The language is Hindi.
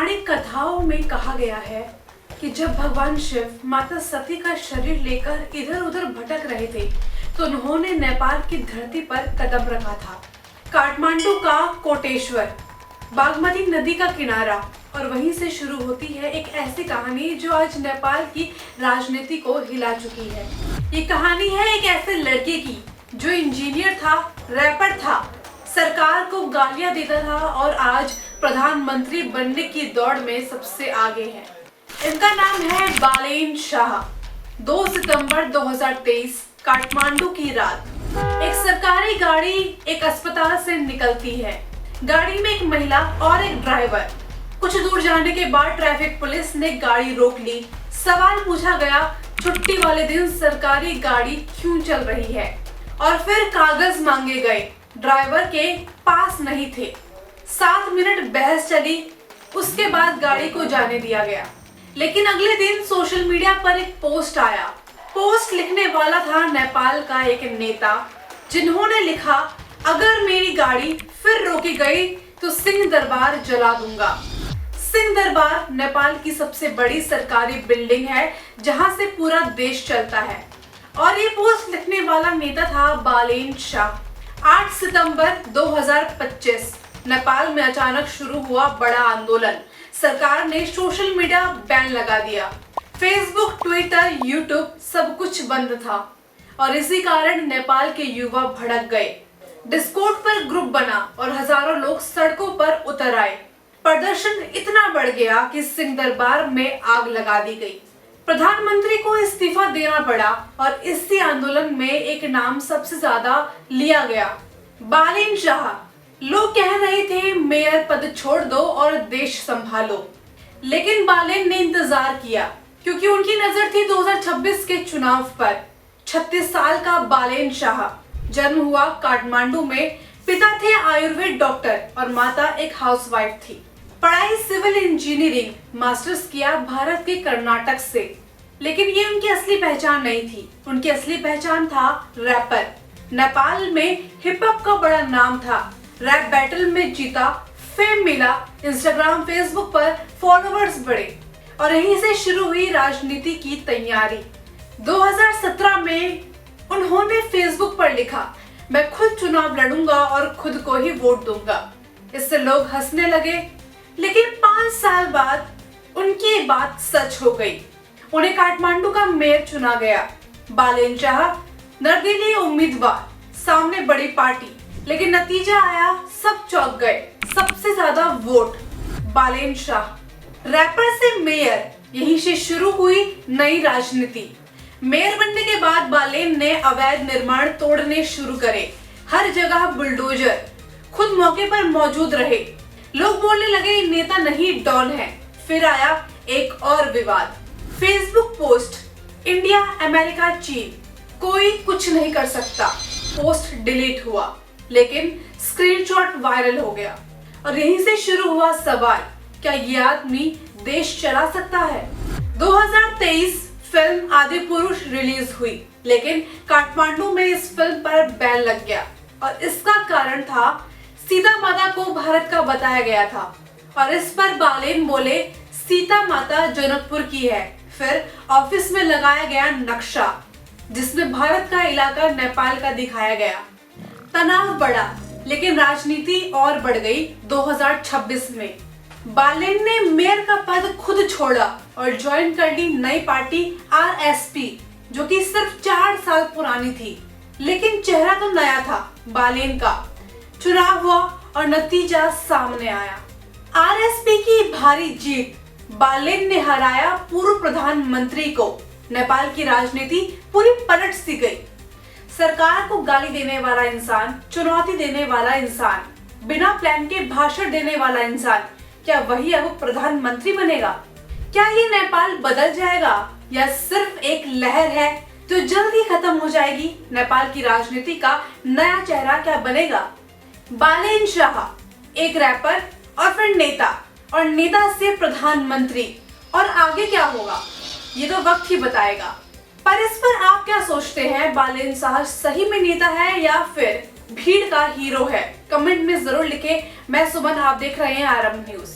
पौराणिक कथाओं में कहा गया है कि जब भगवान शिव माता सती का शरीर लेकर इधर उधर भटक रहे थे तो उन्होंने नेपाल की धरती पर कदम रखा था। काठमांडू का कोटेश्वर, बागमती नदी का किनारा, और वहीं से शुरू होती है एक ऐसी कहानी जो आज नेपाल की राजनीति को हिला चुकी है। ये कहानी है एक ऐसे लड़के की जो इंजीनियर था, रैपर था, सरकार को गालियां देता था और आज प्रधानमंत्री बनने की दौड़ में सबसे आगे है। इनका नाम है बालेन शाह। 2 सितंबर 2023 काठमांडू की रात एक सरकारी गाड़ी एक अस्पताल से निकलती है। गाड़ी में एक महिला और एक ड्राइवर। कुछ दूर जाने के बाद ट्रैफिक पुलिस ने गाड़ी रोक ली। सवाल पूछा गया, छुट्टी वाले दिन सरकारी गाड़ी क्यों चल रही है? और फिर कागज मांगे गए, ड्राइवर के पास नहीं थे। 7 मिनट बहस चली, उसके बाद गाड़ी को जाने दिया गया। लेकिन अगले दिन सोशल मीडिया पर एक पोस्ट आया। पोस्ट लिखने वाला था नेपाल का एक नेता, जिन्होंने लिखा, अगर मेरी गाड़ी फिर रोकी गई तो सिंह दरबार जला दूंगा। सिंह दरबार नेपाल की सबसे बड़ी सरकारी बिल्डिंग है जहां से पूरा देश चलता है। और ये पोस्ट लिखने वाला नेता था बालेन शाह। 8 सितंबर 2025 नेपाल में अचानक शुरू हुआ बड़ा आंदोलन। सरकार ने सोशल मीडिया बैन लगा दिया। फेसबुक, ट्विटर, यूट्यूब सब कुछ बंद था और इसी कारण नेपाल के युवा भड़क गए। डिस्कॉर्ड पर ग्रुप बना और हजारों लोग सड़कों पर उतर आए। प्रदर्शन इतना बढ़ गया कि सिंह दरबार में आग लगा दी गई। प्रधानमंत्री को इस्तीफा देना पड़ा और इसी आंदोलन में एक नाम सबसे ज्यादा लिया गया, बालेन शाह। लोग कह रहे थे मेयर पद छोड़ दो और देश संभालो, लेकिन बालेन ने इंतजार किया क्योंकि उनकी नजर थी 2026 के चुनाव पर। 36 साल का बालेन शाह, जन्म हुआ काठमांडू में। पिता थे आयुर्वेद डॉक्टर और माता एक हाउसवाइफ थी। पढ़ाई सिविल इंजीनियरिंग, मास्टर्स किया भारत के कर्नाटक से। लेकिन ये उनकी असली पहचान नहीं थी। उनकी असली पहचान था रैपर। नेपाल में हिप हॉप का बड़ा नाम था। रैप बैटल में जीता, फेम मिला, इंस्टाग्राम, फेसबुक पर फॉलोअर्स बढ़े और यहीं से शुरू हुई राजनीति की तैयारी। 2017 में उन्होंने फेसबुक पर लिखा, मैं खुद चुनाव लड़ूंगा और खुद को ही वोट दूंगा। इससे लोग हंसने लगे, लेकिन 5 साल बाद उनकी बात सच हो गई। उन्हें काठमांडू का मेयर चुना गया। बालेन शाह निर्दलीय उम्मीदवार, सामने बड़ी पार्टी, लेकिन नतीजा आया, सब चौंक गए। सबसे ज्यादा वोट बालेन शाह। रैपर से मेयर, यहीं से शुरू हुई नई राजनीति। मेयर बनने के बाद बालेन ने अवैध निर्माण तोड़ने शुरू करे। हर जगह बुलडोजर, खुद मौके पर मौजूद रहे। लोग बोलने लगे नेता नहीं डॉन है। फिर आया एक और विवाद, फेसबुक पोस्ट, इंडिया, अमेरिका, चीन, कोई कुछ नहीं कर सकता। पोस्ट डिलीट हुआ, लेकिन स्क्रीनशॉट वायरल हो गया और यहीं से शुरू हुआ सवाल, क्या ये आदमी देश चला सकता है? 2023 फिल्म आदि पुरुष रिलीज हुई, लेकिन काठमांडू में इस फिल्म पर बैन लग गया और इसका कारण था सीता माता को भारत का बताया गया था और इस पर बालेन बोले सीता माता जनकपुर की है। फिर ऑफिस में लगाया गया नक्शा जिसमें भारत का इलाका नेपाल का दिखाया गया। तनाव बढ़ा, लेकिन राजनीति और बढ़ गई। 2026 में बालेन ने मेयर का पद खुद छोड़ा और ज्वाइन कर ली नई पार्टी आरएसपी, जो कि सिर्फ 4 साल पुरानी थी। लेकिन चेहरा तो नया था बालेन का। चुनाव हुआ और नतीजा सामने आया। आरएसपी की भारी जीत, बालेन ने हराया पूर्व प्रधानमंत्री को। नेपाल की राजनीति पूरी पलट सी गई। सरकार को गाली देने वाला इंसान, चुनौती देने वाला इंसान, बिना प्लान के भाषण देने वाला इंसान, क्या वही अब प्रधानमंत्री बनेगा? क्या ये नेपाल बदल जाएगा या सिर्फ एक लहर है जो जल्द ही खत्म हो जाएगी? नेपाल की राजनीति का नया चेहरा क्या बनेगा? बालेन शाह, एक रैपर और फिर नेता, और नेता से प्रधानमंत्री, और आगे क्या होगा ये तो वक्त ही बताएगा। पर इस पर आप क्या सोचते हैं? बालेन शाह सही में नेता है या फिर भीड़ का हीरो है? कमेंट में जरूर लिखें। मैं सुमन, आप देख रहे हैं आरंभ न्यूज।